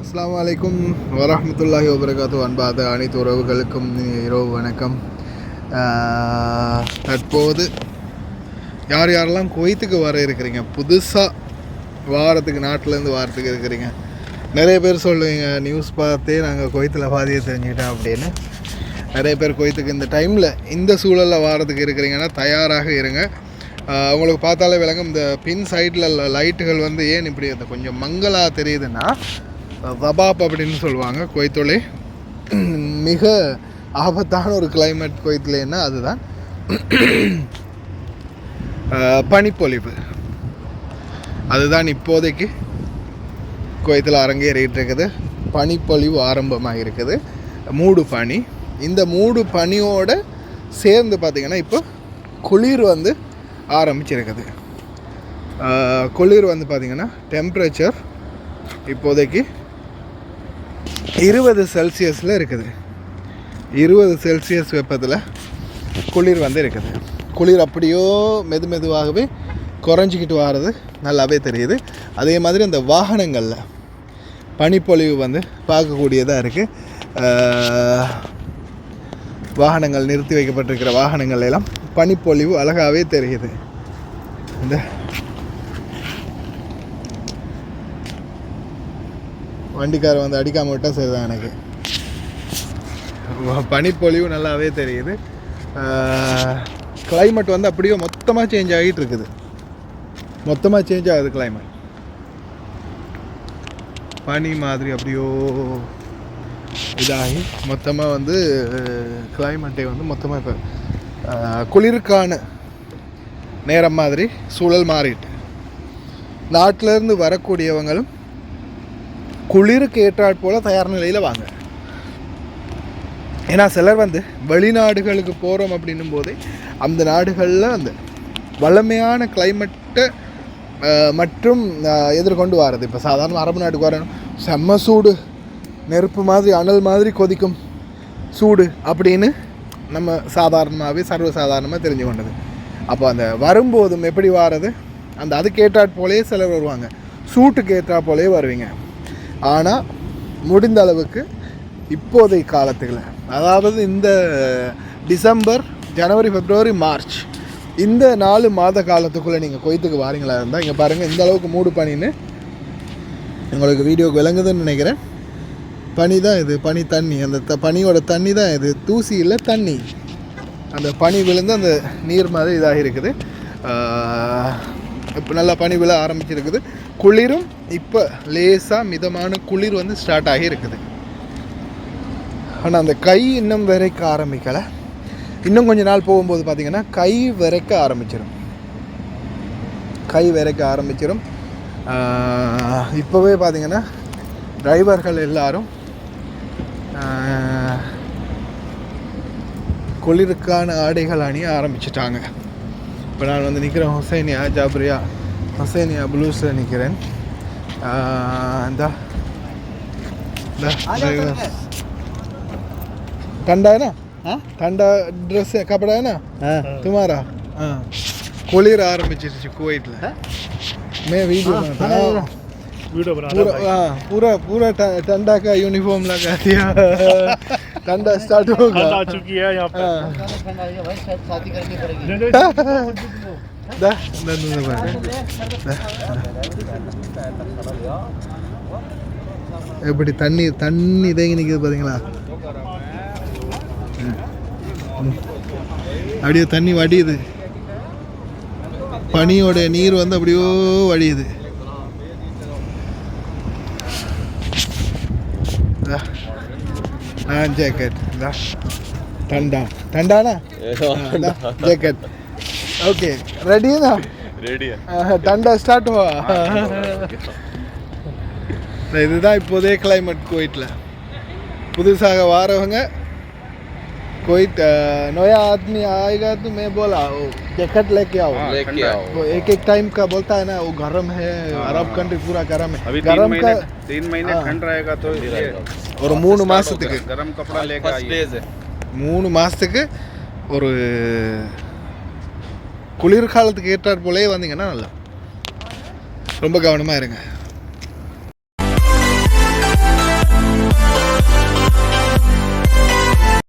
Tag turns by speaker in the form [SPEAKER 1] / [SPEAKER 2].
[SPEAKER 1] அஸ்ஸலாமு அலைக்கும் வரஹ்மத்துல்லாஹி வபரகாத்து. அன்பாத அனைத்து உறவுகளுக்கும் இரவு வணக்கம். தற்போது யாரெல்லாம் குவைத்துக்கு வர இருக்கிறீங்க, புதுசாக வாரத்துக்கு நாட்டிலேருந்து வாரத்துக்கு இருக்கிறீங்க, நிறைய பேர் சொல்லுவீங்க நியூஸ் பார்த்தே நாங்கள் குவைத்தில் பாதியை தெரிஞ்சுக்கிட்டோம் அப்படின்னு. நிறைய பேர் குவைத்துக்கு இந்த டைமில் இந்த சூழலில் வாரத்துக்கு இருக்கிறீங்கன்னா தயாராக இருங்க. உங்களுக்கு பார்த்தாலே விளங்கும், இந்த பின் சைடில் லைட்டுகள் வந்து ஏன் இப்படி அந்த கொஞ்சம் மங்கலாக தெரியுதுன்னா வபாப் அப்படின்னு சொல்லுவாங்க. குவைத்தொலே மிக ஆபத்தான ஒரு கிளைமேட் குவைத்துலேன்னா அதுதான் பனிப்பொழிவு. அதுதான் இப்போதைக்கு குவைத்தில் அரங்கேறிட்டு இருக்குது. பனிப்பொழிவு ஆரம்பமாக இருக்குது, மூடு பனி. இந்த மூடு பனியோடு சேர்ந்து பார்த்திங்கன்னா இப்போ குளிர் வந்து ஆரம்பிச்சிருக்குது. குளிர் வந்து பார்த்திங்கன்னா டெம்பரேச்சர் இப்போதைக்கு 20 செல்சியஸில் இருக்குது. 20 செல்சியஸ் வெப்பத்தில் குளிர் வந்து இருக்குது. குளிர் அப்படியோ மெதுவாகவே குறைஞ்சிக்கிட்டு வர்றது நல்லாவே தெரியுது. அதே மாதிரி அந்த வாகனங்களில் பனிப்பொழிவு வந்து பார்க்கக்கூடியதாக இருக்குது. வாகனங்கள் நிறுத்தி வைக்கப்பட்டிருக்கிற வாகனங்கள் எல்லாம் பனிப்பொழிவு அழகாகவே தெரியுது. இந்த வண்டிக்கார வந்து அடிக்காமல் விட்டால் சரிதான். எனக்கு பனிப்பொழிவு நல்லாவே தெரியுது. கிளைமேட் வந்து அப்படியே மொத்தமாக சேஞ்ச் ஆகிட்டு இருக்குது. மொத்தமாக சேஞ்ச் ஆகுது கிளைமேட். பனி மாதிரி அப்படியோ இதாகி மொத்தமாக வந்து கிளைமேட்டை வந்து மொத்தமாக இப்போ குளிருக்கான நேரம் மாதிரி சூழல் மாறிட்டு, நாட்டிலேருந்து வரக்கூடியவங்களும் குளிருக்கு ஏற்றாற் போல் தயார் நிலையில் வாங்க. ஏன்னா சிலர் வந்து வெளிநாடுகளுக்கு போகிறோம் அப்படின்னும் போதே அந்த நாடுகளில் அந்த வளமையான கிளைமேட்டை மற்றும் எதிர்கொண்டு வர்றது. இப்போ சாதாரண அரபு நாட்டுக்கு வரணும், செம்ம சூடு, நெருப்பு மாதிரி அனல் மாதிரி கொதிக்கும் சூடு அப்படின்னு நம்ம சாதாரணமாகவே சர்வசாதாரணமாக தெரிஞ்சு கொண்டது. அப்போ அந்த வரும்போதும் எப்படி வாரது, அந்த அதுக்கு ஏற்றாற் போலே சிலர் வருவாங்க, சூட்டுக்கு ஏற்றா போலே வருவீங்க. ஆனால் முடிந்த அளவுக்கு இப்போதைய காலத்துக்குள்ள, அதாவது இந்த டிசம்பர், ஜனவரி, பிப்ரவரி, மார்ச் இந்த 4 மாத காலத்துக்குள்ளே நீங்கள் குவைத்துக்கு வாரீங்களா இருந்தால், இங்கே பாருங்கள் இந்த அளவுக்கு மூடு பனின்னு உங்களுக்கு வீடியோக்கு விளங்குதுன்னு நினைக்கிறேன். பனி தான் இது, பனி தண்ணி, அந்த பனியோட தண்ணி தான் இது, தூசி இல்லை தண்ணி. அந்த பனி விழுந்து அந்த நீர் மாதிரி இதாக இருக்குது. இப்போ நல்லா பனி விழ ஆரம்பிச்சிருக்குது. குளிரும் இப்போ லேசாக மிதமான குளிர் வந்து ஸ்டார்ட் ஆகி இருக்குது. ஆனால் அந்த கை இன்னும் விரைக்க ஆரம்பிக்கலை. இன்னும் கொஞ்சம் நாள் போகும்போது பார்த்திங்கன்னா கை விரைக்க ஆரம்பிச்சிடும். இப்போவே பார்த்திங்கன்னா டிரைவர்கள் எல்லாரும் குளிருக்கான ஆடைகள் அணிய ஆரம்பிச்சிட்டாங்க. இப்போ நான் வந்து நிற்கிறேன் ஹுசைனியா ஜாப்ரியா, ஹுசைனியா ப்ளூஸில் நிற்கிறேன். ठंडा है ना? ठंडा ड्रेस कपड़ा है ना तुम्हारा? कुलिर आरம்பிச்சிருச்சு குவைத்தில். मैं वीडियो पूरा ठंडा का यूनिफॉर्म लगा दिया. ठंडा स्टार्ट होगा. ठंडा आ चुकी है यहाँ पे. शादी करनी पड़ेगी. எப்படி தண்ணி தேங்கி நிற்கிது பார்த்தீங்களா? அப்படியே தண்ணி வடியுது. பனியோட நீர் வந்து அப்படியோ வடியுது. जैकेट ठंडा ना जैकेट. ओके रेडी है ना? रेडी है. ठंडा स्टार्ट हुआ. இதுதான் இப்போதைய கிளைமேட் குவைத்தில். புதுசாக வாரவங்க कुवैत नया आदमी आएगा तो मैं बोला जैकेट लेके आओ. वो एक टाइम का बोलता है ना, वो गर्म है. अरब कंट्री पूरा गर्म है. अभी गर्म का 3 महीने ठंड रहेगा तो ஒரு 3 மாதத்துக்கு गरम कपड़ा लेके आइए. 3 மாதத்துக்கு ஒரு குளிர்காலத்துக்கு ஏற்றாற் போலே வந்தீங்கன்னா நல்லா. ரொம்ப கவனமாக இருங்க.